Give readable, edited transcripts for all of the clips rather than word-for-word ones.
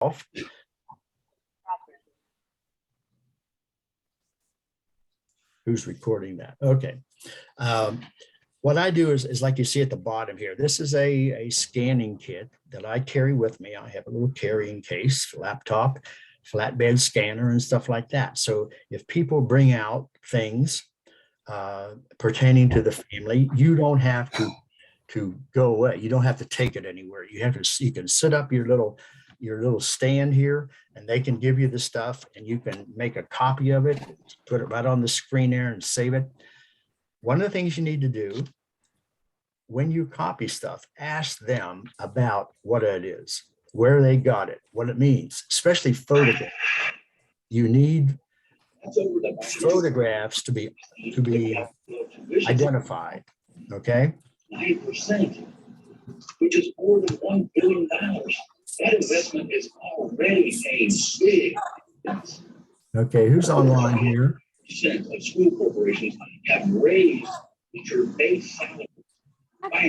off. Who's recording that? Okay. What I do is like you see at the bottom here, this is a scanning kit that I carry with me. I have a little carrying case, laptop, flatbed scanner, and stuff like that. So if people bring out things pertaining to the family, you don't have to go away. You don't have to take it anywhere. You can set up your little stand here, and they can give you the stuff, and you can make a copy of it, put it right on the screen there and save it. One of the things you need to do when you copy stuff, ask them about what it is, where they got it, what it means, especially photographs. You need photographs to be identified, okay? 9%, which is more than $1 billion. That investment is already paying big. Okay, who's online here? Percent of school corporations have raised teacher base salary.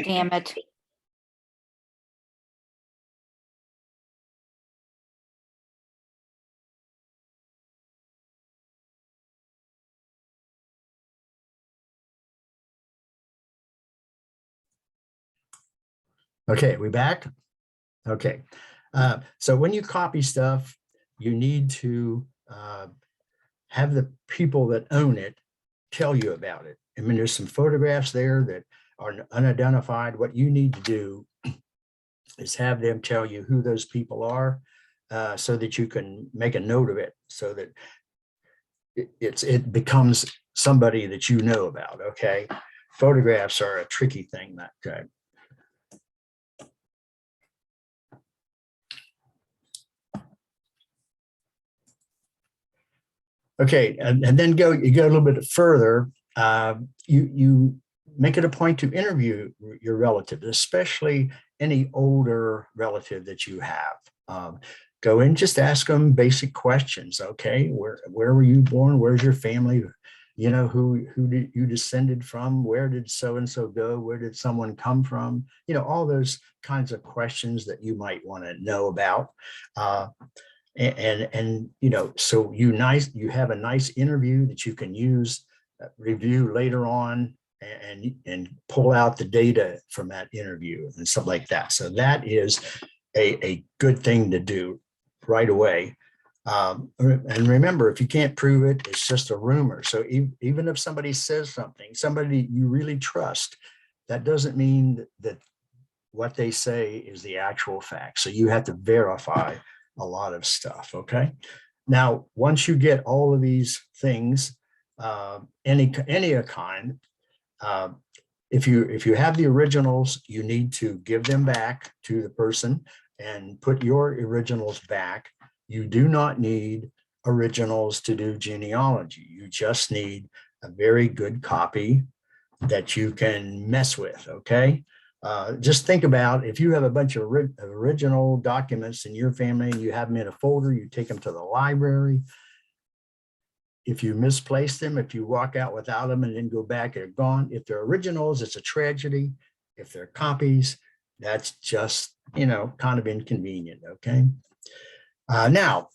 Damn it. Okay, we back? Okay. So when you copy stuff, you need to have the people that own it tell you about it. I mean, there's some photographs there that are unidentified. What you need to do is have them tell you who those people are so that you can make a note of it so that it becomes somebody that you know about, okay? Photographs are a tricky thing, that time. Okay, and then you go a little bit further. You make it a point to interview your relatives, especially any older relative that you have. Go in, just ask them basic questions. Okay, where were you born? Where's your family? You know, who did you descended from? Where did so and so go? Where did someone come from? You know, all those kinds of questions that you might want to know about. And you know, so you have a nice interview that you can use, review later on, and pull out the data from that interview and stuff like that. So that is a good thing to do right away. And remember, if you can't prove it, it's just a rumor. So even if somebody says something, somebody you really trust, that doesn't mean that what they say is the actual fact. So you have to verify a lot of stuff, okay? Now, once you get all of these things, any kind, if you have the originals, you need to give them back to the person and put your originals back. You do not need originals to do genealogy. You just need a very good copy that you can mess with, okay? Just think about if you have a bunch of original documents in your family and you have them in a folder, you take them to the library. If you misplace them, if you walk out without them and then go back, they're gone. If they're originals, it's a tragedy. If they're copies, that's just, you know, kind of inconvenient, okay? Now,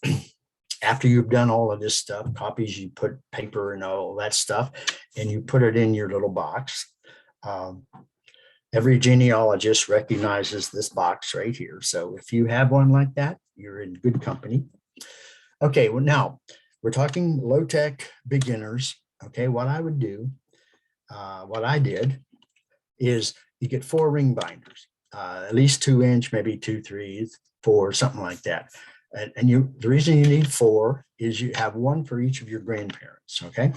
after you've done all of this stuff, copies, you put paper and all that stuff, and you put it in your little box. Every genealogist recognizes this box right here. So if you have one like that, you're in good company. Okay, well, now we're talking low-tech beginners. Okay, what I would do, what I did is you get 4 ring binders, at least 2-inch, maybe 2, 3, 4, something like that. And the reason you need 4 is you have one for each of your grandparents, okay?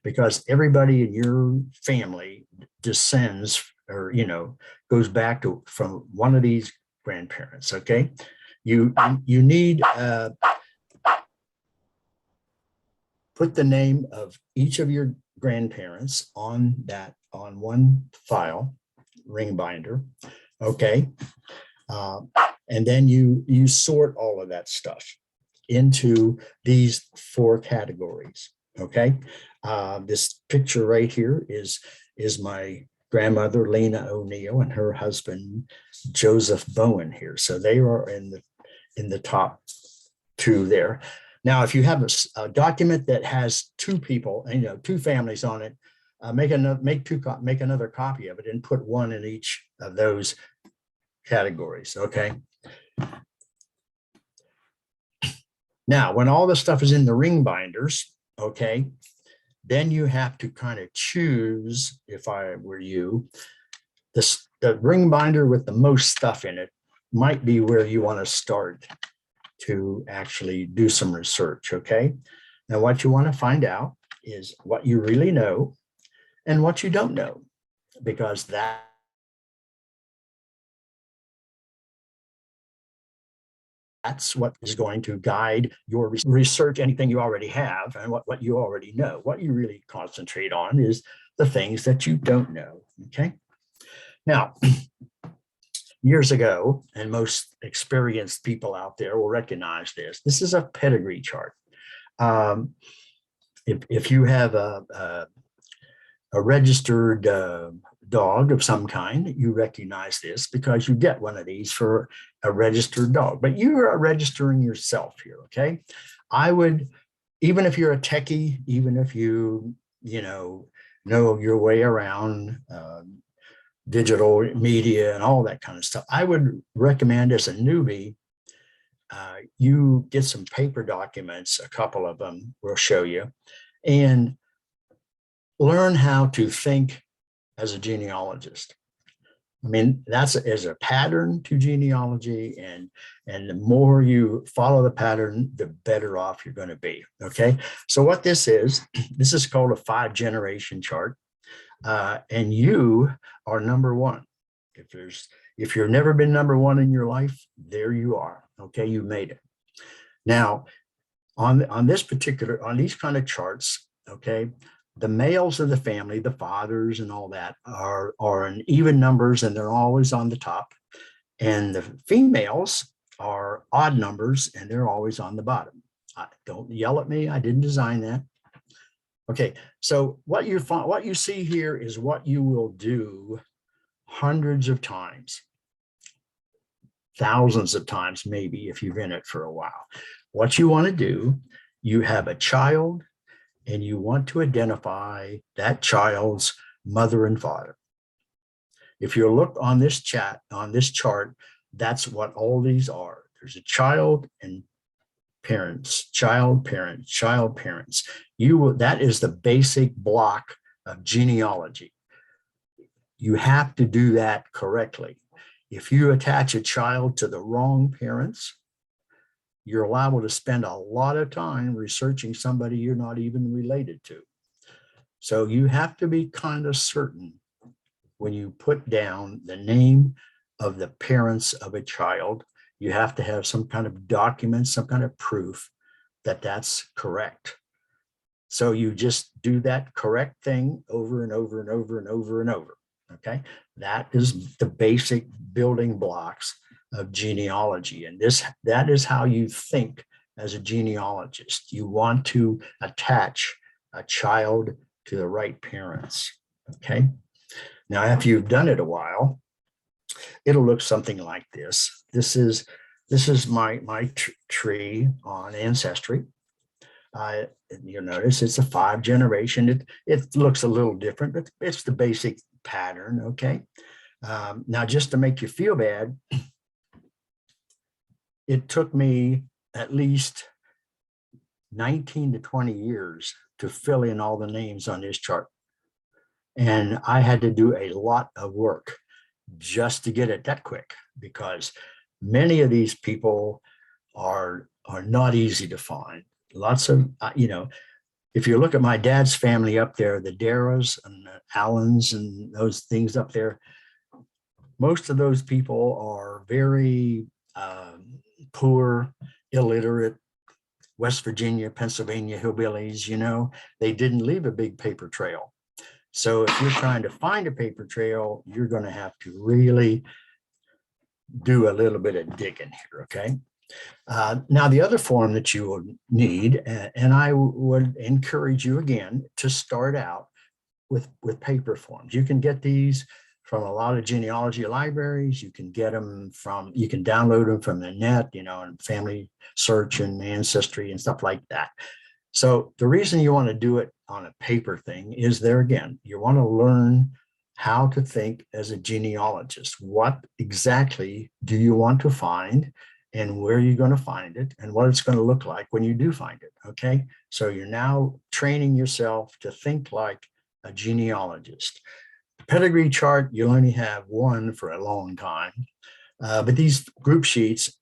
Because everybody in your family descends or, you know, goes back to from one of these grandparents, okay? You need put the name of each of your grandparents on one file, ring binder, okay? And then you sort all of that stuff into these 4 categories, okay? This picture right here is my grandmother, Lena O'Neill, and her husband, Joseph Bowen here. So they are in in the top two there. Now, if you have a document that has two people and two families on it, make another copy of it and put one in each of those categories. Okay. Now, when all the stuff is in the ring binders, okay, then you have to kind of choose, if I were you, the ring binder with the most stuff in it might be where you want to start to actually do some research, okay? Now, what you want to find out is what you really know and what you don't know, because that's what is going to guide your research, anything you already have and what you already know. What you really concentrate on is the things that you don't know, okay? Now, years ago, and most experienced people out there will recognize this, this is a pedigree chart. If you have a registered dog of some kind, you recognize this because you get one of these for a registered dog, but you are registering yourself here, okay? I would, even if you're a techie, even if you know your way around digital media and all that kind of stuff, I would recommend as a newbie, you get some paper documents, a couple of them we'll show you, and learn how to think as a genealogist. I mean, that's as a pattern to genealogy, and the more you follow the pattern, the better off you're going to be. Okay, so what this is called a 5-generation chart, and you are number one. If you've never been number one in your life, there you are. Okay, you made it. Now, on these kind of charts, okay, the males of the family, the fathers and all that, are in even numbers, and they're always on the top. And the females are odd numbers, and they're always on the bottom. Don't yell at me. I didn't design that. Okay, so what you see here is what you will do hundreds of times, thousands of times, maybe, if you've been in it for a while. What you want to do, you have a child, and you want to identify that child's mother and father. If you look on this chart, that's what all these are. There's a child and parents, child, parents, child, parents. That is the basic block of genealogy. You have to do that correctly. If you attach a child to the wrong parents, you're liable to spend a lot of time researching somebody you're not even related to. So you have to be kind of certain when you put down the name of the parents of a child. You have to have some kind of document, some kind of proof that that's correct. So you just do that correct thing over and over and over and over and over. Okay, that is the basic building blocks of genealogy, and that is how you think as a genealogist. You want to attach a child to the right parents. Okay, now after you've done it a while, it'll look something like this. This is my tree on Ancestry. You'll notice it's a 5-generation. It looks a little different, but it's the basic pattern. Okay, now just to make you feel bad, it took me at least 19 to 20 years to fill in all the names on this chart. And I had to do a lot of work just to get it that quick, because many of these people are not easy to find. Lots of, if you look at my dad's family up there, the Darrahs and the Allens and those things up there, most of those people are very poor, illiterate, West Virginia, Pennsylvania hillbillies. They didn't leave a big paper trail. So if you're trying to find a paper trail, you're going to have to really do a little bit of digging here, okay? Now, the other form that you will need, and I would encourage you again to start out with paper forms. You can get these from a lot of genealogy libraries. You can get them from, you can download them from the net, and Family Search and Ancestry and stuff like that. So the reason you want to do it on a paper thing is there again, you want to learn how to think as a genealogist. What exactly do you want to find, and where you're going to find it, and what it's going to look like when you do find it, okay? So you're now training yourself to think like a genealogist. The pedigree chart, you only have one for a long time, but these group sheets,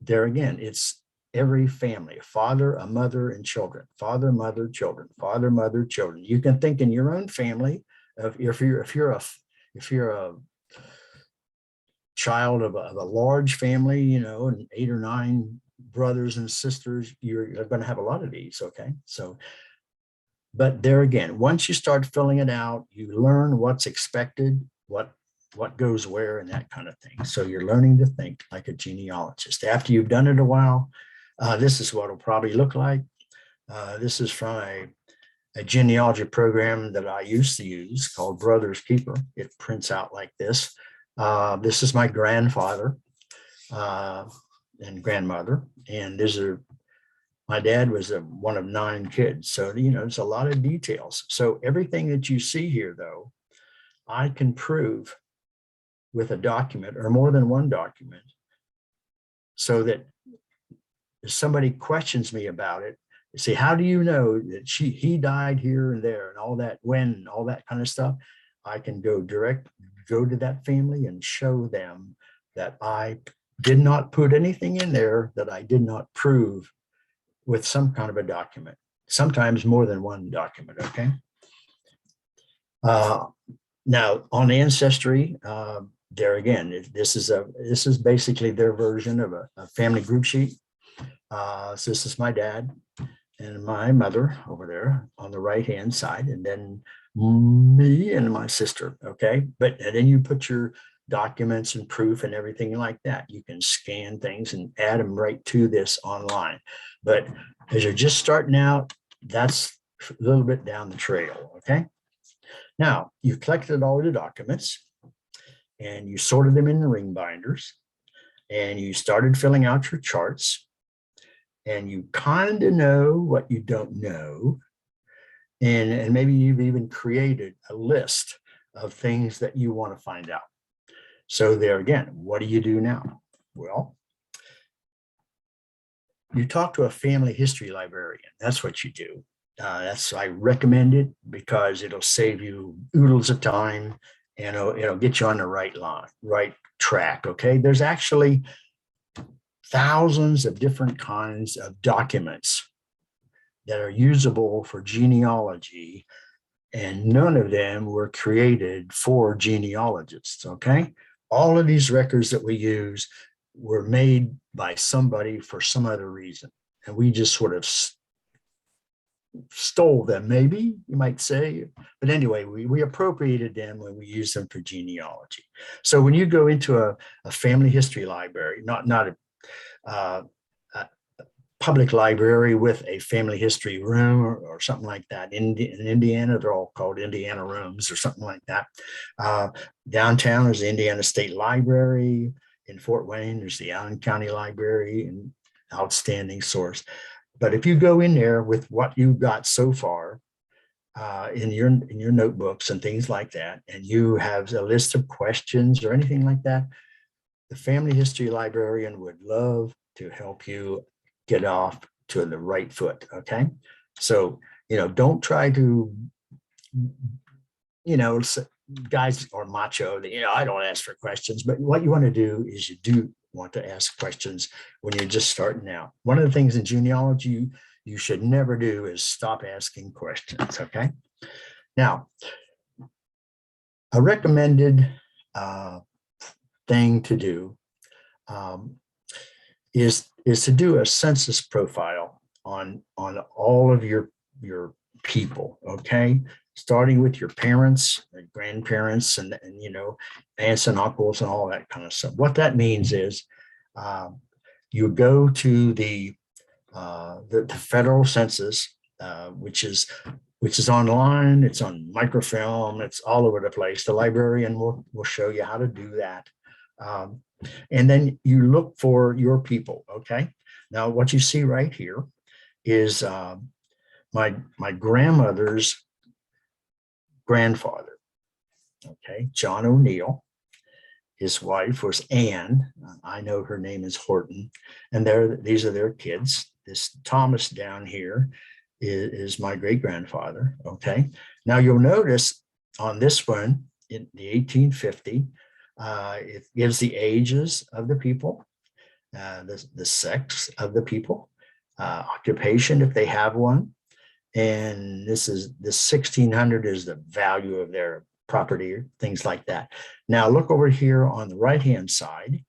there again, it's every family, a father, a mother, and children, father, mother, children, father, mother, children. You can think in your own family of if you're a child of a large family, and 8 or 9 brothers and sisters, you're going to have a lot of these. Okay. So, but there again, once you start filling it out, you learn what's expected, what goes where, and that kind of thing. So you're learning to think like a genealogist. After you've done it a while, this is what it'll probably look like. This is from a genealogy program that I used to use called Brother's Keeper. It prints out like this. This is my grandfather and grandmother, and my dad was one of 9 kids. So, there's a lot of details. So everything that you see here, though, I can prove with a document or more than one document, so that if somebody questions me about it, you say, how do you know that he died here and there and all that, when, all that kind of stuff? I can go to that family and show them that I did not put anything in there that I did not prove with some kind of a document, sometimes more than one document, okay? Now on Ancestry, there again, this is basically their version of a family group sheet. So this is my dad and my mother over there on the right-hand side, and then me and my sister, okay? And then you put your documents and proof and everything like that. You can scan things and add them right to this online. But as you're just starting out, that's a little bit down the trail, okay? Now, you've collected all the documents and you sorted them in the ring binders, and you started filling out your charts, and you kind of know what you don't know. And maybe you've even created a list of things that you want to find out. So there again, what do you do now? Well, you talk to a family history librarian. That's what you do. I recommend it because it'll save you oodles of time, and it'll get you on the right track. Okay. There's actually thousands of different kinds of documents that are usable for genealogy, and none of them were created for genealogists, okay? All of these records that we use were made by somebody for some other reason, and we just sort of stole them, maybe you might say. But anyway, we appropriated them when we use them for genealogy. So when you go into a family history library, not a public library with a family history room or something like that. In Indiana, they're all called Indiana rooms or something like that. Downtown is the Indiana State Library. In Fort Wayne, there's the Allen County Library, and outstanding source. But if you go in there with what you got so far in your notebooks and things like that, and you have a list of questions or anything like that, the family history librarian would love to help you get off to the right foot, okay? So, don't try to, guys are macho, I don't ask for questions, but what you want to do is you do want to ask questions when you're just starting out. One of the things in genealogy you should never do is stop asking questions, okay? Now, a recommended thing to do is to do a census profile on all of your people, okay? Starting with your parents and grandparents and aunts and uncles and all that kind of stuff. What that means is you go to the federal census, which is which is online. It's on microfilm. It's all over the place. The librarian will show you how to do that. And then you look for your people, okay? Now, what you see right here is my grandmother's grandfather, okay, John O'Neill. His wife was Anne. I know her name is Horton, and these are their kids. This Thomas down here is my great grandfather. Okay. Now you'll notice on this one in the 1850, it gives the ages of the people, the sex of the people, occupation if they have one, and this 1600 is the value of their property, things like that. Now look over here on the right-hand side.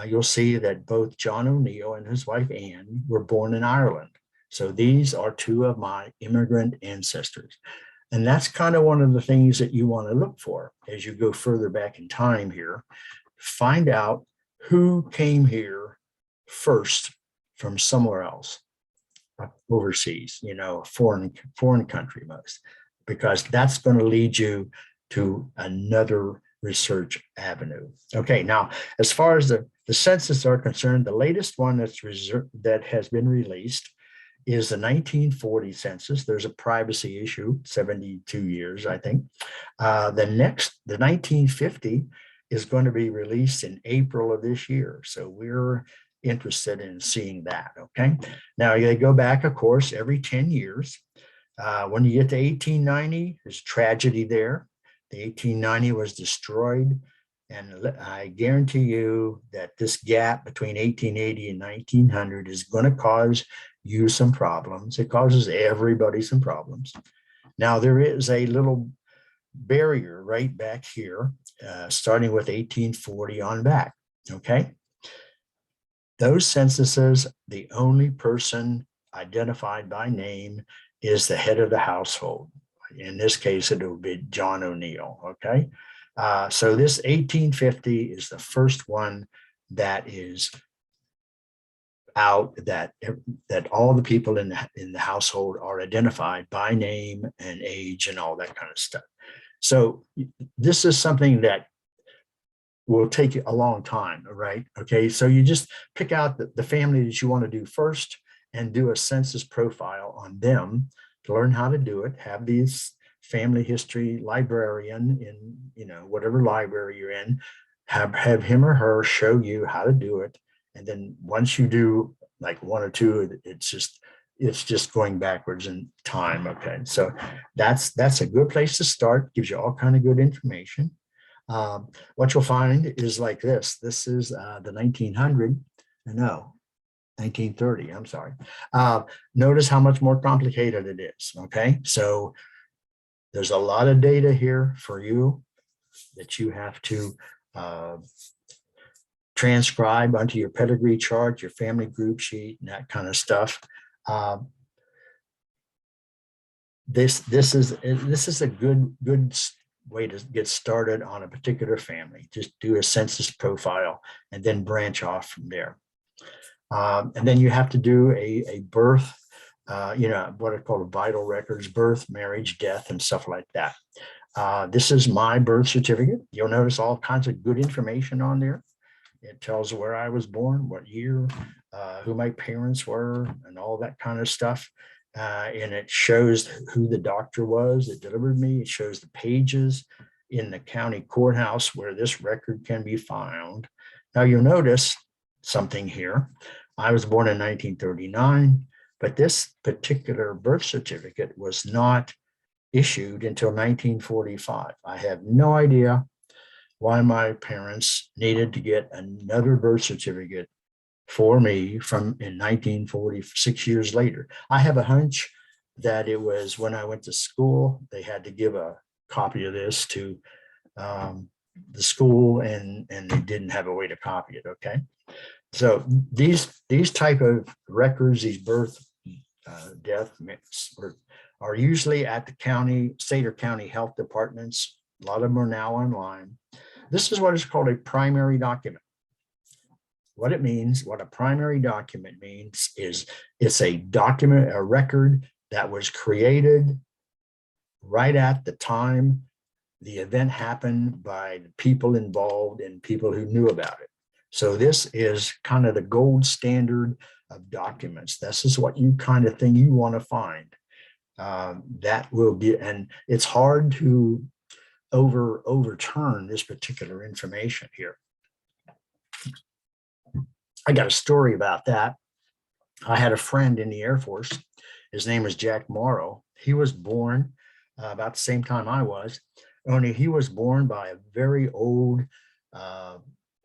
You'll see that both John O'Neill and his wife Anne were born in Ireland. So these are two of my immigrant ancestors. And that's kind of one of the things that you want to look for as you go further back in time here. Find out who came here first from somewhere else, overseas, you know, foreign country most, because that's going to lead you to another research avenue. Okay, now as far as the census are concerned, the latest one that has been released is the 1940 census. There's a privacy issue, 72 years, I think. The 1950 is going to be released in April of this year. So we're interested in seeing that, okay? Now they go back, of course, every 10 years. When you get to 1890, there's tragedy there. The 1890 was destroyed. And I guarantee you that this gap between 1880 and 1900 is going to cause you some problems. It causes everybody some problems. Now, there is a little barrier right back here, starting with 1840 on back, okay? Those censuses, the only person identified by name is the head of the household. In this case, it will be John O'Neill, okay? So this 1850 is the first one that is out, that all the people in the household are identified by name and age and all that kind of stuff. So this is something that will take a long time, right? Okay, so you just pick out the family that you want to do first and do a census profile on them to learn how to do it. Have these family history librarian in, you know, whatever library you're in, have him or her show you how to do it. And then once you do like one or two, it's just going backwards in time. Okay, so that's a good place to start. Gives you all kind of good information. What you'll find is like this. This is the 1930, I'm sorry. Notice how much more complicated it is, okay? So there's a lot of data here for you that you have to transcribe onto your pedigree chart, your family group sheet, and that kind of stuff. This is a good way to get started on a particular family. Just do a census profile and then branch off from there. And then you have to do a birth, you know, what are called vital records, birth, marriage, death, and stuff like that. This is my birth certificate. You'll notice all kinds of good information on there. It tells where I was born, what year, who my parents were, and all that kind of stuff. And it shows who the doctor was that delivered me. It shows the pages in the county courthouse where this record can be found. Now you'll notice something here. I was born in 1939, but this particular birth certificate was not issued until 1945. I have no idea why my parents needed to get another birth certificate for me from in 1946 years later. I have a hunch that it was when I went to school, they had to give a copy of this to the school and they didn't have a way to copy it, okay? So these type of records, these birth, death are usually at the county, state or county health departments. A lot of them are now online. This is what is called a primary document. What it means, what a primary document means is it's a document, a record that was created right at the time the event happened by the people involved and people who knew about it. So this is kind of the gold standard of documents. This is what you kind of thing you want to find. That will be, and it's hard to overturn this particular information here. I got a story about that. I had a friend in the Air Force. His name is Jack Morrow. He was born about the same time I was, only he was born by a very old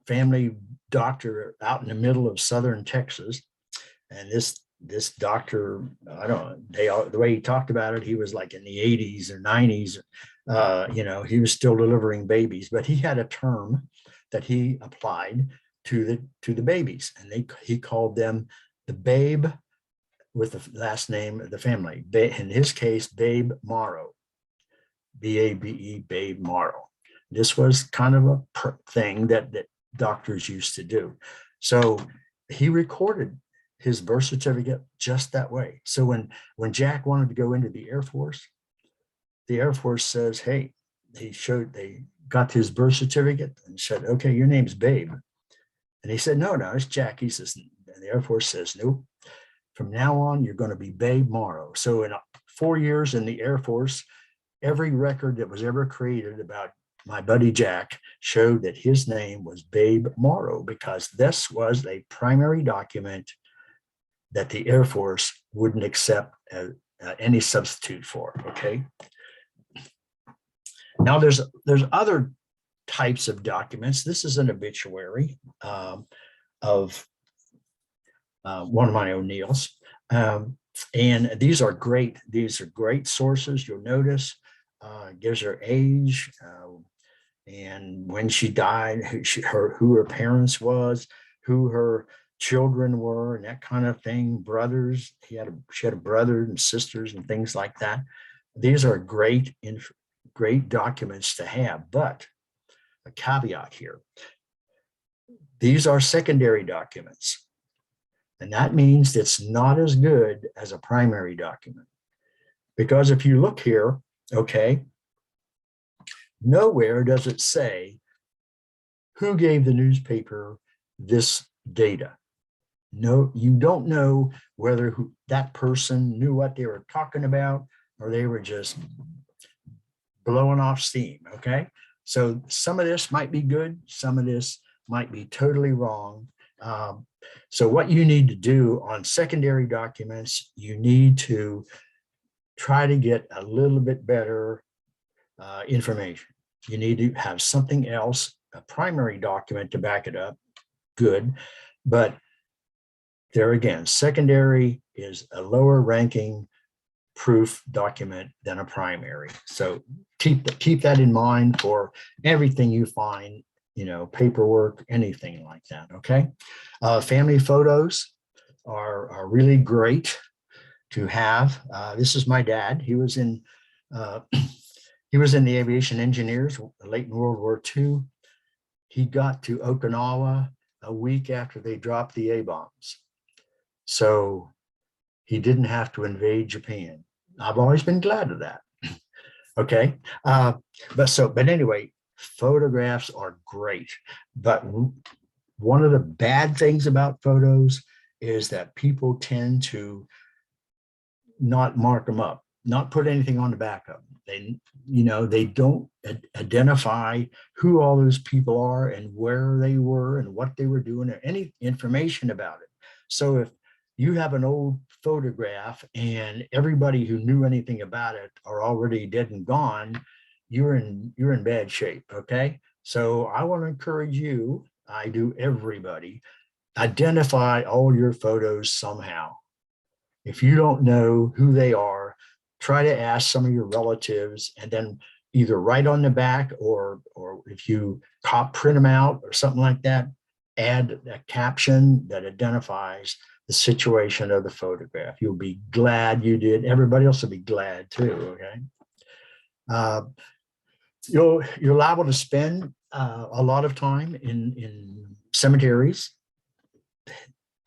family doctor out in the middle of southern Texas. And this doctor, I don't know, the way he talked about it, he was like in the 80s or 90s. You know, he was still delivering babies, but he had a term that he applied to the babies, and he called them the babe with the last name of the family. In his case, Babe Morrow, B-A-B-E, Babe Morrow. This was kind of a thing that doctors used to do. So he recorded his birth certificate just that way. So when Jack wanted to go into the Air Force says, hey, they got his birth certificate and said, okay, your name's Babe. And he said, no, it's Jack. He says, and the Air Force says, nope, from now on, you're going to be Babe Morrow. So in 4 years in the Air Force, every record that was ever created about my buddy Jack showed that his name was Babe Morrow, because this was a primary document that the Air Force wouldn't accept any substitute for, okay? Now there's other types of documents. This is an obituary of one of my O'Neills. And these are great sources. You'll notice gives her age and when she died, who her parents was, who her children were, and that kind of thing. Brothers, she had a brother and sisters and things like that. These are great documents to have, but a caveat here. These are secondary documents. And that means it's not as good as a primary document. Because if you look here, okay, nowhere does it say who gave the newspaper this data. No, you don't know whether that person knew what they were talking about or they were just blowing off steam, okay? So some of this might be good, some of this might be totally wrong. So what you need to do on secondary documents, you need to try to get a little bit better information. You need to have something else, a primary document to back it up, good. But there again, secondary is a lower ranking proof document than a primary. So keep that in mind for everything you find, you know, paperwork, anything like that, okay? Family photos are really great to have. This is my dad. He was in the aviation engineers late in World War II. He got to Okinawa a week after they dropped the A-bombs. So he didn't have to invade Japan. I've always been glad of that. Okay. But anyway, photographs are great. But one of the bad things about photos is that people tend to not mark them up, not put anything on the back of them. They don't identify who all those people are and where they were and what they were doing or any information about it. So if you have an old photograph and everybody who knew anything about it are already dead and gone, you're in bad shape, okay? So I want to encourage you, I do everybody, identify all your photos somehow. If you don't know who they are, try to ask some of your relatives and then either write on the back or if you print them out or something like that, add a caption that identifies the situation of the photograph. You'll be glad you did. Everybody else will be glad too, okay? You're liable to spend a lot of time in cemeteries.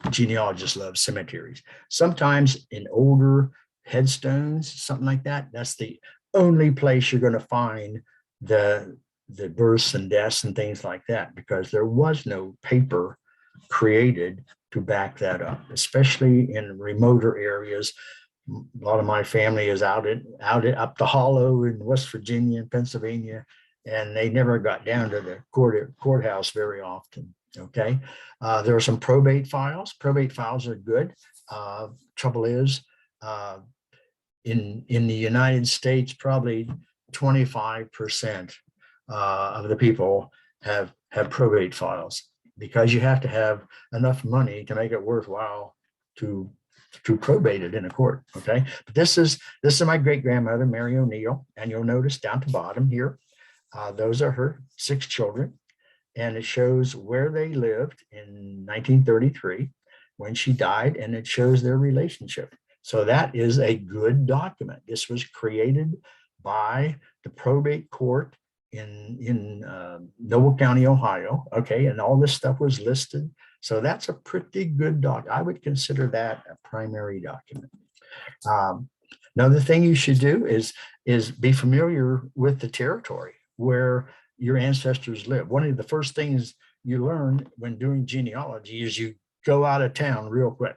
Genealogists love cemeteries. Sometimes in older headstones, something like that. That's the only place you're going to find the births and deaths and things like that, because there was no paper created to back that up, especially in remoter areas. A lot of my family is out up the hollow in West Virginia and Pennsylvania, and they never got down to the courthouse very often. Okay, there are some probate files. Probate files are good. Trouble is, in the United States, probably 25% of the people have probate files, because you have to have enough money to make it worthwhile to probate it in a court. Okay, but this is my great grandmother, Mary O'Neill, and you'll notice down to bottom here, those are her 6 children, and it shows where they lived in 1933 when she died, and it shows their relationship. So that is a good document. This was created by the probate court in Noble County, Ohio. Okay, and all this stuff was listed. So that's a pretty good doc. I would consider that a primary document. Another thing you should do is be familiar with the territory where your ancestors live. One of the first things you learn when doing genealogy is you go out of town real quick,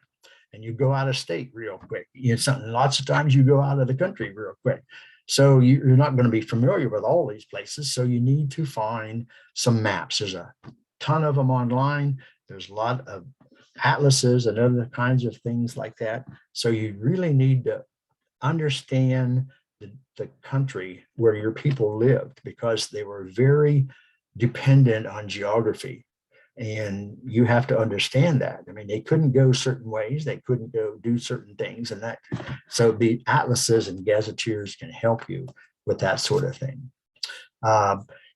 and you go out of state real quick. Lots of times you go out of the country real quick. So you're not going to be familiar with all these places. So you need to find some maps. There's a ton of them online. There's a lot of atlases and other kinds of things like that. So you really need to understand the country where your people lived, because they were very dependent on geography. And you have to understand that. I mean, they couldn't go certain ways. They couldn't go do certain things. And that, so the atlases and gazetteers can help you with that sort of thing.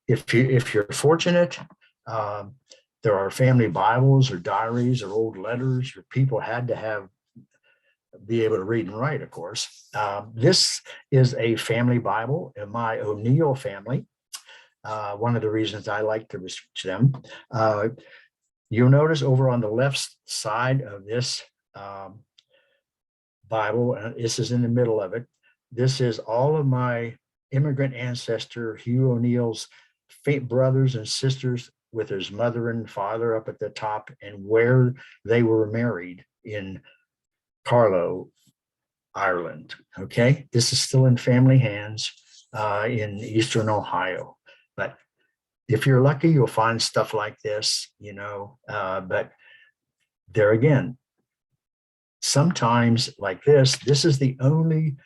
If you're fortunate, there are family Bibles or diaries or old letters. Your people had to be able to read and write, of course. This is a family Bible in my O'Neill family. One of the reasons I like to research them. You'll notice over on the left side of this Bible, and this is in the middle of it, this is all of my immigrant ancestor, Hugh O'Neill's brothers and sisters with his mother and father up at the top, and where they were married in Carlow, Ireland. Okay, this is still in family hands in Eastern Ohio. But if you're lucky, you'll find stuff like this, but there again, sometimes like this is the only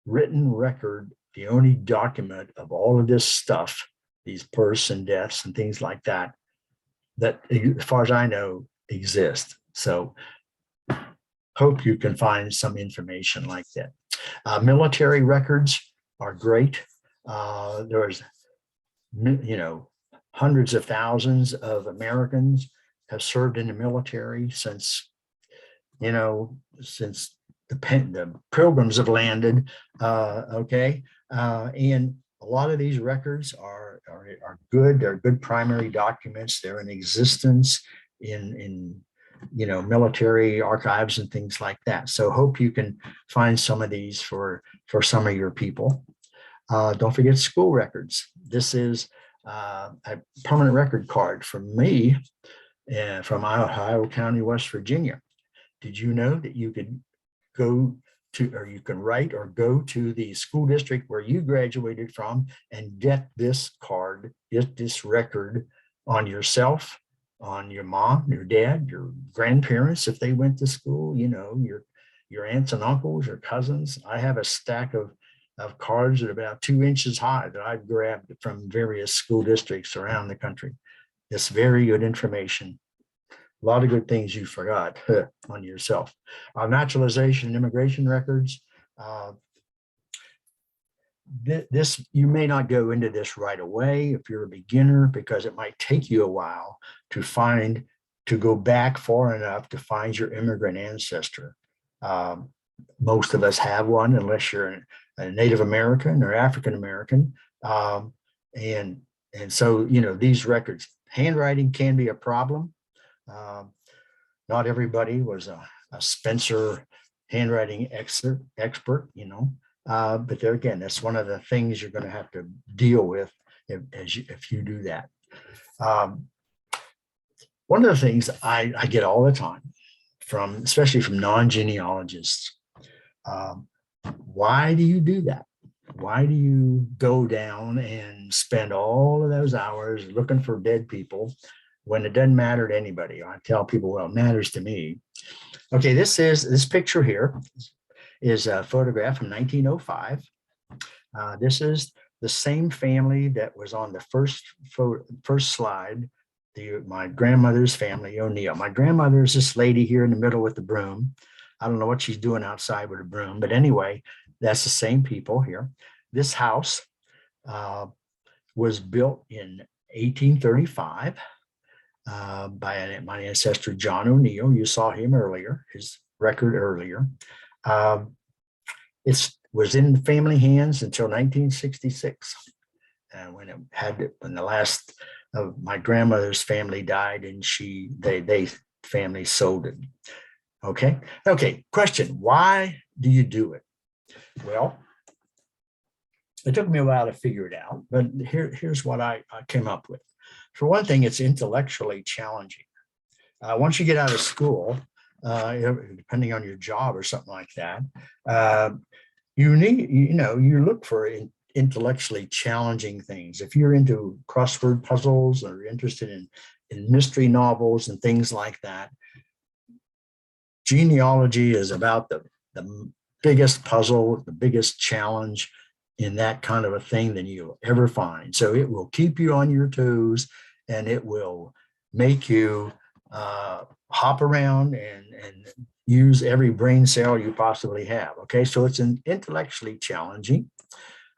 written record, the only document of all of this stuff, these births and deaths and things like that, that as far as I know exist. So hope you can find some information like that. Military records are great. There's hundreds of thousands of Americans have served in the military since the Pilgrims have landed. Okay, and a lot of these records are good. They're good primary documents. They're in existence in military archives and things like that. So hope you can find some of these for some of your people. Don't forget school records. This is a permanent record card from me from Ohio County, West Virginia. Did you know that you could go to, or you can write or go to the school district where you graduated from and get this card, get this record on yourself, on your mom, your dad, your grandparents, if they went to school, your aunts and uncles, your cousins. I have a stack of cards that are about 2 inches high that I've grabbed from various school districts around the country. It's very good information. A lot of good things you forgot on yourself. Naturalization and immigration records. This, you may not go into this right away if you're a beginner, because it might take you a while to go back far enough to find your immigrant ancestor. Most of us have one, unless you're a Native American or African American. And so, these records, handwriting can be a problem. Not everybody was a Spencer handwriting expert, But there again, that's one of the things you're going to have to deal with if you do that. One of the things I get all the time especially from non-genealogists, why do you do that? Why do you go down and spend all of those hours looking for dead people when it doesn't matter to anybody? I tell people, well, it matters to me. Okay, this picture here is a photograph from 1905. This is the same family that was on the first slide, my grandmother's family, O'Neill. My grandmother is this lady here in the middle with the broom. I don't know what she's doing outside with a broom, but anyway, that's the same people here. This house was built in 1835 by my ancestor, John O'Neill. You saw him earlier, his record earlier. It was in family hands until 1966. And when the last of my grandmother's family died, and they family sold it. Okay. Question: why do you do it? Well, it took me a while to figure it out, but here's what I came up with. For one thing, it's intellectually challenging. Once you get out of school, depending on your job or something like that, you look for intellectually challenging things. If you're into crossword puzzles or interested in mystery novels and things like that, genealogy is about the biggest puzzle, the biggest challenge in that kind of a thing than you'll ever find. So it will keep you on your toes, and it will make you hop around and use every brain cell you possibly have. Okay, so it's intellectually challenging.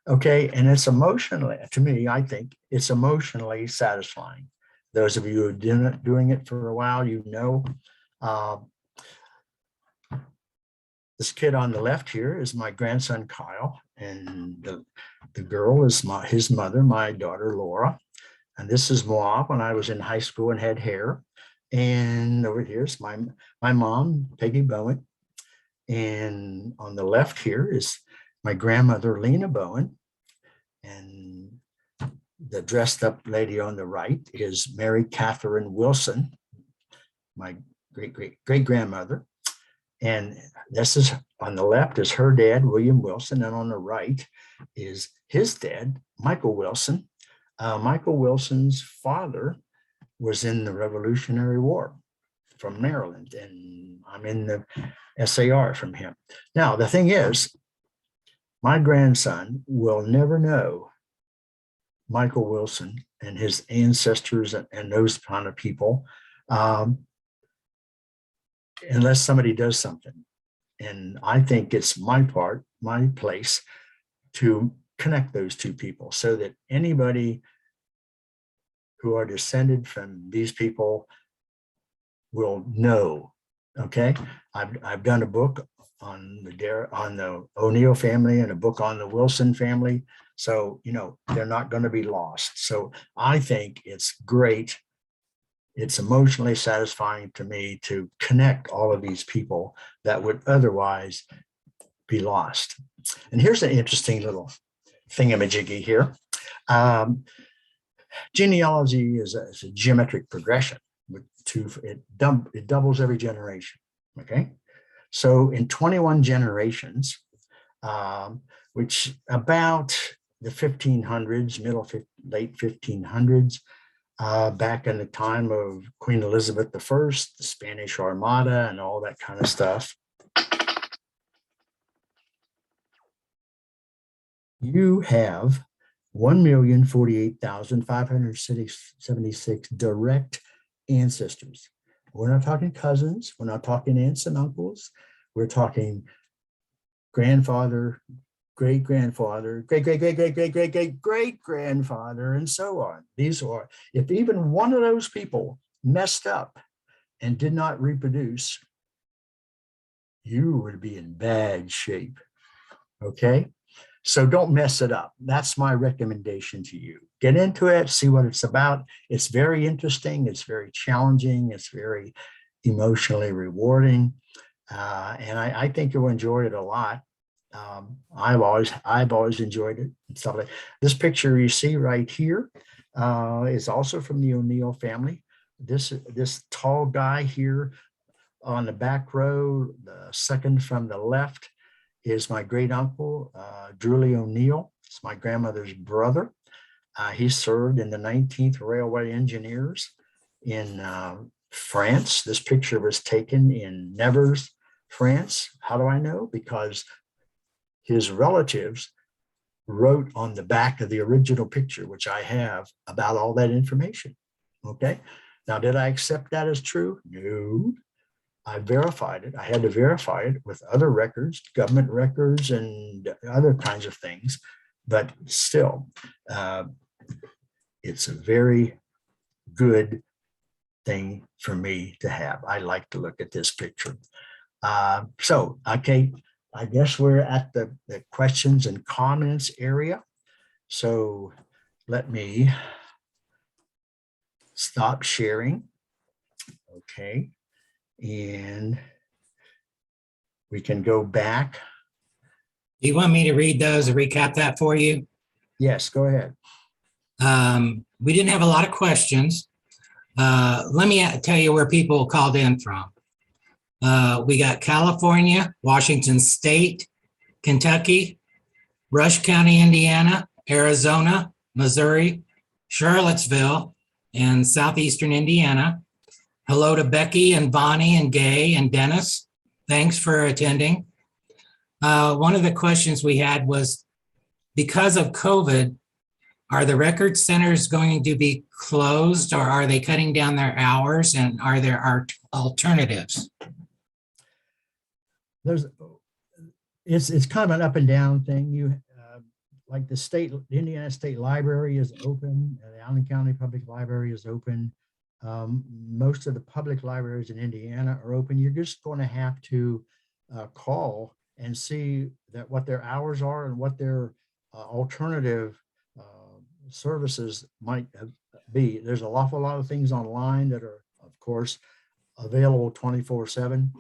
Okay, and it's emotionally, to me, I think it's emotionally satisfying. Those of you who have been doing it for a while, this kid on the left here is my grandson, Kyle, and the girl is his mother, my daughter, Laura. And this is Moab when I was in high school and had hair. And over here's my mom, Peggy Bowen. And on the left here is my grandmother, Lena Bowen. And the dressed up lady on the right is Mary Catherine Wilson, my great grandmother. And this is on the left is her dad, William Wilson. And on the right is his dad, Michael Wilson. Michael Wilson's father was in the Revolutionary War from Maryland. And I'm in the SAR from him. Now, the thing is, my grandson will never know Michael Wilson and his ancestors and those kind of people unless somebody does something. And I think it's my place to connect those two people so that anybody who are descended from these people will know. Okay, I've done a book on the O'Neill family and a book on the Wilson family. So, they're not going to be lost. So I think it's great. It's emotionally satisfying to me to connect all of these people that would otherwise be lost. And here's an interesting little thingamajiggy here. Genealogy is a geometric progression. It doubles every generation. Okay, so in 21 generations, which about the 1500s, late 1500s, back in the time of Queen Elizabeth I, the Spanish Armada, and all that kind of stuff, you have 1,048,576 direct ancestors. We're not talking cousins. We're not talking aunts and uncles. We're talking grandfather, great-grandfather, great-great-great-great-great-great-great-grandfather, and so on. These are, if even one of those people messed up and did not reproduce, you would be in bad shape. Okay? So don't mess it up. That's my recommendation to you. Get into it, see what it's about. It's very interesting. It's very challenging. It's very emotionally rewarding. And I think you'll enjoy it a lot. I've always enjoyed it and stuff like this. Picture you see right here is also from the O'Neill family. This tall guy here on the back row, the second from the left, is my great uncle, Drewley O'Neill. It's my grandmother's brother. He served in the 19th Railway Engineers in France. This picture was taken in Nevers, France. How do I know? Because his relatives wrote on the back of the original picture, which I have, about all that information. Okay. Now, did I accept that as true? No. I verified it. I had to verify it with other records, government records, and other kinds of things. But still, it's a very good thing for me to have. I like to look at this picture. Okay, I guess we're at the questions and comments area. So let me stop sharing. Okay. And we can go back. Do you want me to read those or recap that for you? Yes, go ahead. We didn't have a lot of questions. Let me tell you where people called in from. We got California, Washington State, Kentucky, Rush County, Indiana, Arizona, Missouri, Charlottesville, and Southeastern Indiana. Hello to Becky and Bonnie and Gay and Dennis. Thanks for attending. One of the questions we had was, because of COVID, are the record centers going to be closed, or are they cutting down their hours, and are there alternatives? It's kind of an up and down thing. Like the Indiana State Library is open, the Allen County Public Library is open. Most of the public libraries in Indiana are open. You're just going to have to call and see what their hours are and what their alternative services might be. There's an awful lot of things online that are, of course, available 24/7.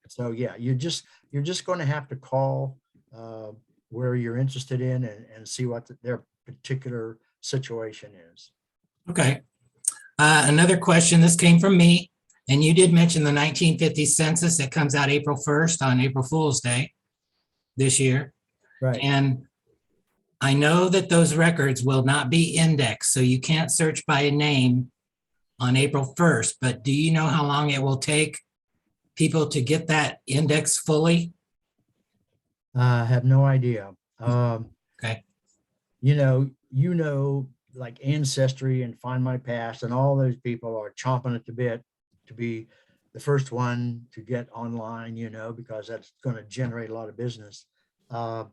So yeah, you're just going to have to call where you're interested in and see what their particular situation is. Okay. Another question, this came from me, and you did mention the 1950 census that comes out April 1st on April Fool's Day this year. Right. And I know that those records will not be indexed, so you can't search by a name on April 1st, but do you know how long it will take people to get that index fully? I have no idea. Okay. You know, like Ancestry and Find My Past and all those people are chomping at the bit to be the first one to get online, because that's going to generate a lot of business. Go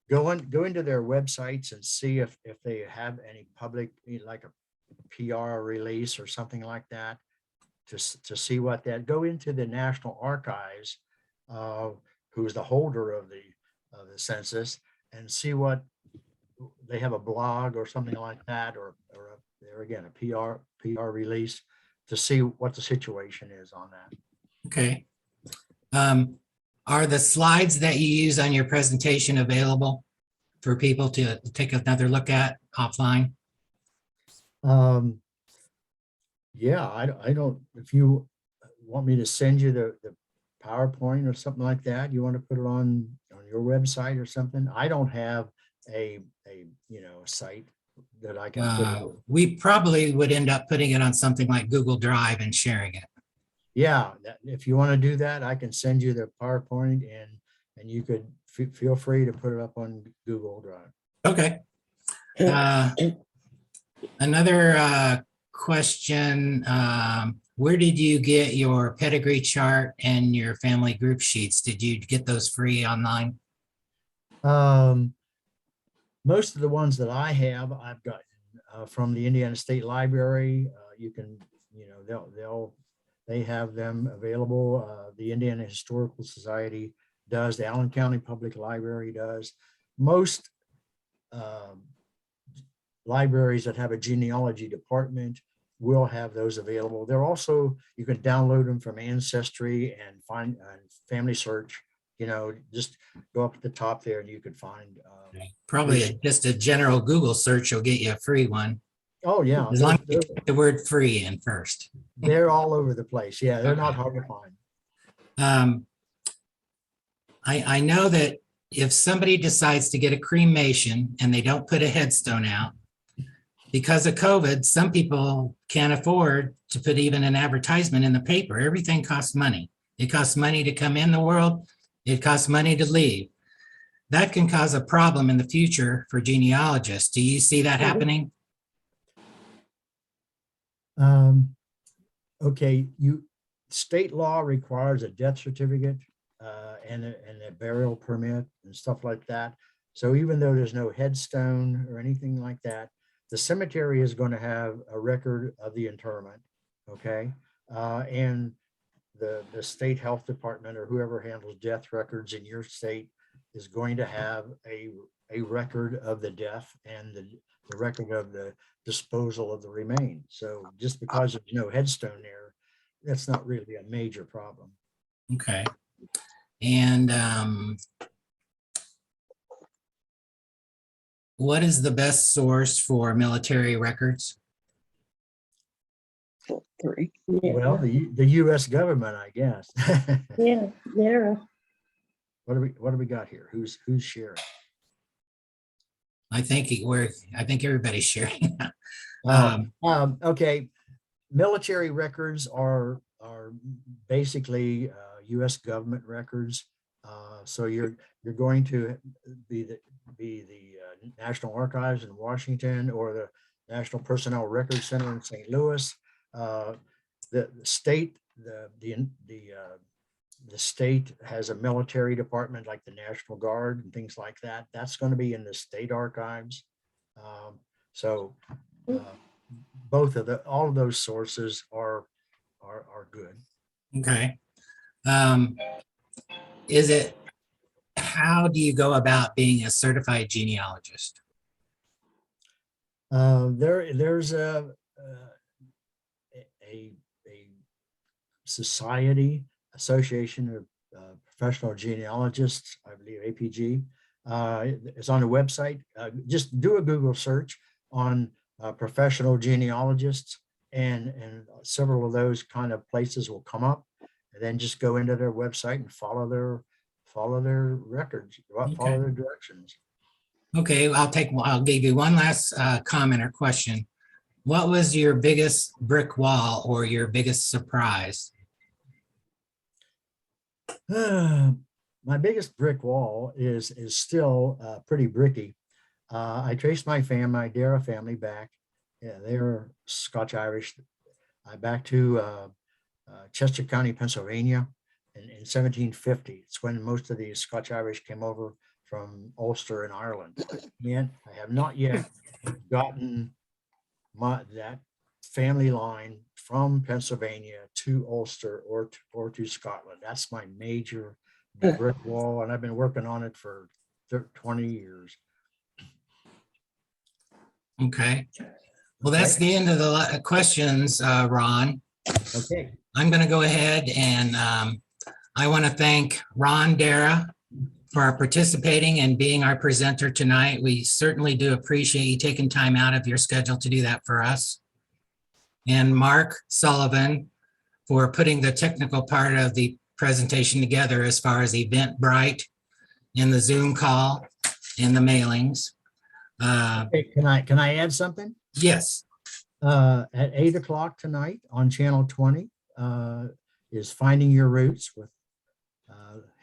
into their websites and see if they have any public, like a PR release or something like that, to see what that. Go into the National Archives, who's the holder of the census, and see what they have, a blog or something like that, or there again, a PR release, to see what the situation is on that. Okay. Are the slides that you use on your presentation available for people to take another look at offline? Yeah, I don't, if you want me to send you the PowerPoint or something like that, you want to put it on your website or something? I don't have a site that I can put it on. We probably would end up putting it on something like Google Drive and sharing it. Yeah, if you want to do that, I can send you the PowerPoint, and you could feel free to put it up on Google Drive. Okay. Another question, where did you get your pedigree chart and your family group sheets? Did you get those free online? Most of the ones that I have, I've gotten from the Indiana State Library. You can, they have them available. The Indiana Historical Society does. The Allen County Public Library does. Most libraries that have a genealogy department will have those available. They're also, you can download them from Ancestry and find Family Search just go up at the top there and you could find, Probably just a general Google search will get you a free one. oh, yeah, As long as you put the word free in first. they're all over the place. Yeah, they're not Okay. hard to find. I know that if somebody decides to get a cremation and they don't put a headstone out, because of COVID, some people can't afford to put even an advertisement in the paper. Everything costs money. It costs money to come in the world. It costs money to leave. That can cause a problem in the future for genealogists. Do you see that happening? Okay, state law requires a death certificate and a burial permit and stuff like that. So even though there's no headstone or anything like that, the cemetery is going to have a record of the interment, okay? And the state health department or whoever handles death records in your state is going to have a record of the death and the record of the disposal of the remains. So just because there's no headstone there, that's not really a major problem. Okay. And what is the best source for military records? Three. Well, the US government, I guess. Yeah, Darrah. What do we got here? Who's sharing? I think everybody's sharing. Okay, military records are basically US government records. So you're going to be the National Archives in Washington or the National Personnel Records Center in St. Louis. The state has a military department like the National Guard and things like that. That's going to be in the state archives. All of those sources are good. Okay. How do you go about being a certified genealogist? There's a society, Association of Professional Genealogists, I believe APG. It's on the website. Just do a Google search on professional genealogists, and several of those kind of places will come up. And then just go into their website and follow their records, follow their directions. Okay, I'll give you one last comment or question. What was your biggest brick wall or your biggest surprise? My biggest brick wall is still pretty bricky. I traced my Darrah family back. Yeah, they're Scotch-Irish. Back to Chester County, Pennsylvania in 1750. It's when most of the Scotch-Irish came over from Ulster and Ireland. And I have not yet gotten that family line from Pennsylvania to Ulster or to Scotland. That's my major brick wall, and I've been working on it for 20 years. Okay. Well, that's the end of the questions, Ron. Okay. I'm going to go ahead and I want to thank Ron Darrah for participating and being our presenter tonight. We certainly do appreciate you taking time out of your schedule to do that for us. And Mark Sullivan for putting the technical part of the presentation together as far as Eventbrite and the Zoom call and the mailings. Okay, can I add something? Yes. At 8 o'clock tonight on Channel 20 is Finding Your Roots with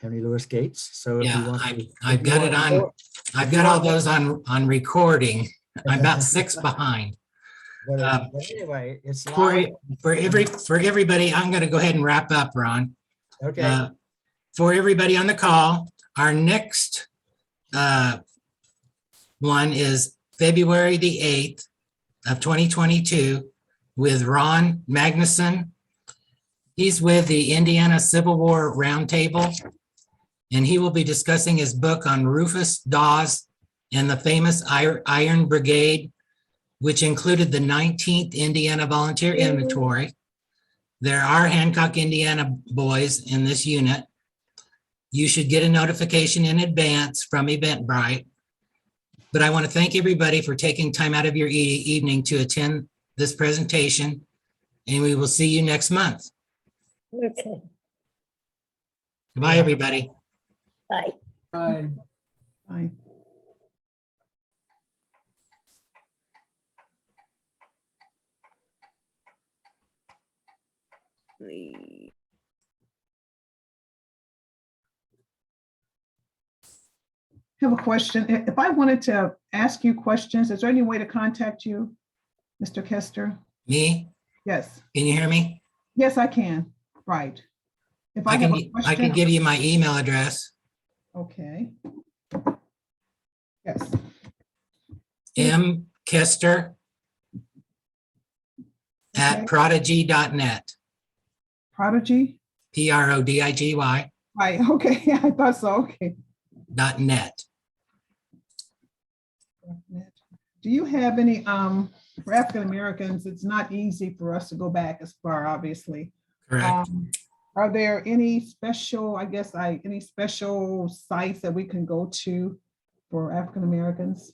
Henry Louis Gates. So if you want to, I've got it on. I've got all those on recording. I'm about 6 behind. But anyway, it's For everybody, I'm going to go ahead and wrap up, Ron. okay. For everybody on the call, our next one is February the 8th of 2022 with Ron Magnuson. He's with the Indiana Civil War Roundtable, and he will be discussing his book on Rufus Dawes and the famous Iron Brigade, which included the 19th Indiana Volunteer Inventory. There are Hancock, Indiana boys in this unit. you should get a notification in advance from Eventbrite. But I want to thank everybody for taking time out of your evening to attend this presentation, and we will see you next month. Okay, Goodbye, everybody. bye. Bye. Bye. I have a question. If I wanted to ask you questions, is there any way to contact you, Mr. Kester? Me? Yes, Can you hear me? yes, I can. Right. If I I have can, a I can question, give you my email address, okay. Yes, mkester Okay. @prodigy.net, Prodigy. PRODIGY Right, okay, yeah, I thought so, okay. .net. Do you have any, for African Americans, it's not easy for us to go back as far, obviously. Correct. Are there any special, any special sites that we can go to for African Americans?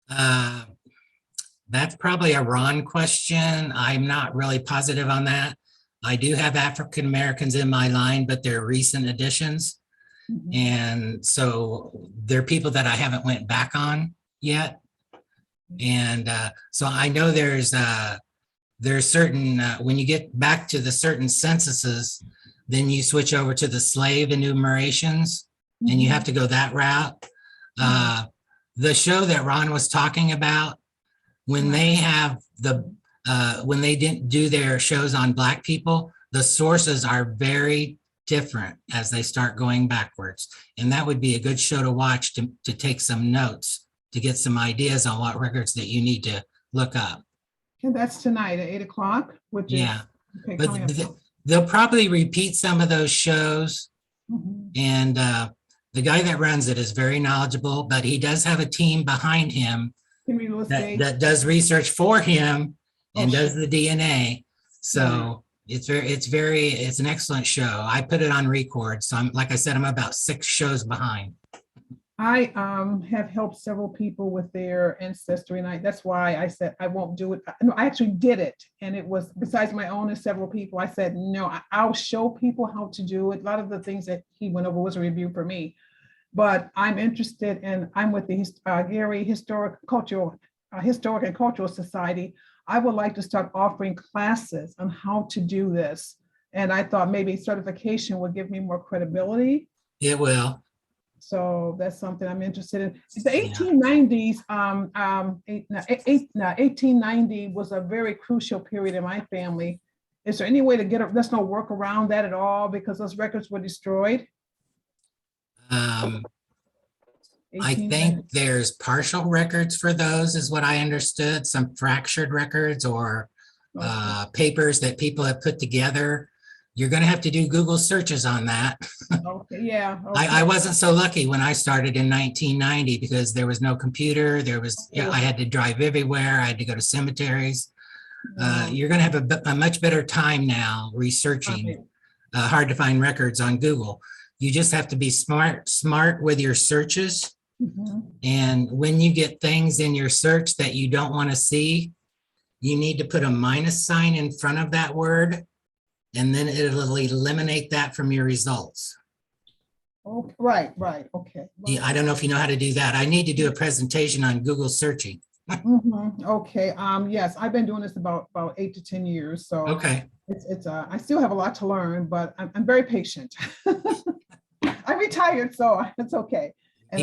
That's probably a Ron question. I'm not really positive on that. I do have African Americans in my line, but they're recent additions. Mhm. And so they're people that I haven't went back on yet. And so I know there's certain, when you get back to the certain censuses, then you switch over to the slave enumerations and you have to go that route. The show that Ron was talking about, when they have when they didn't do their shows on Black people, the sources are very different as they start going backwards. And that would be a good show to watch to take some notes, to get some ideas on what records that you need to look up. And that's tonight at 8 o'clock, which is. Yeah. Okay, But coming up. they'll probably repeat some of those shows. Mhm. And the guy that runs it is very knowledgeable, but he does have a team behind him Can we list dates? that does research for him and Oh, does the DNA. So it's an excellent show. I put it on record. So like I said, I'm about 6 shows behind. I have helped several people with their ancestry, and that's why I said I won't do it. No, I actually did it, and it was, besides my own and several people, I said, no, I'll show people how to do it. A lot of the things that he went over was a review for me, but I'm interested in, I'm with the Gary Historic and Cultural Society. I would like to start offering classes on how to do this. And I thought maybe certification would give me more credibility. It will. So that's something I'm interested in. The 1890s, 1890 was a very crucial period in my family. Is there any way to there's no work around that at all because those records were destroyed? I 1890. think there's partial records for those is what I understood, some fractured records or papers that people have put together. You're going to have to do Google searches on that. Okay, yeah. Okay. I wasn't so lucky when I started in 1990 because there was no computer. I had to drive everywhere. I had to go to cemeteries. You're going to have a much better time now researching hard to find records on Google. You just have to be smart with your searches. And when you get things in your search that you don't want to see, you need to put a minus sign in front of that word, and then it'll eliminate that from your results. Oh, right, okay. Yeah, I don't know if you know how to do that. I need to do a presentation on Google searching. Okay, yes, I've been doing this about 8 to 10 years, so Okay. it's I still have a lot to learn, but I'm very patient. I'm retired, so it's okay.